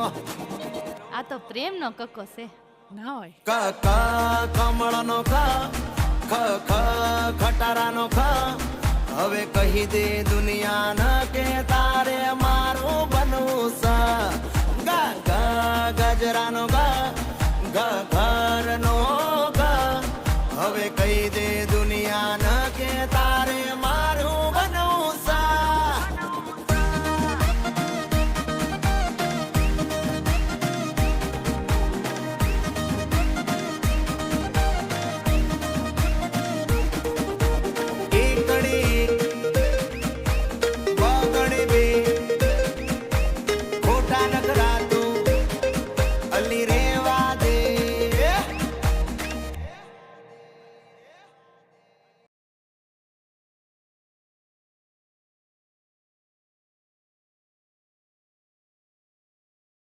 આ તો પ્રેમનો કક્કો છે ના હોય. ક ક કમળનો ખ ખ ખ ખટારાનો ખ હવે કહી દે દુનિયાને કે તારે મારું બનવું છે. ગ ગ ગજરાનો ગ ગ ઘરનો ગ હવે કહી દે દુનિયાને કે તારે મારું બનવું છે. ખોટા નખરા તું અલી રે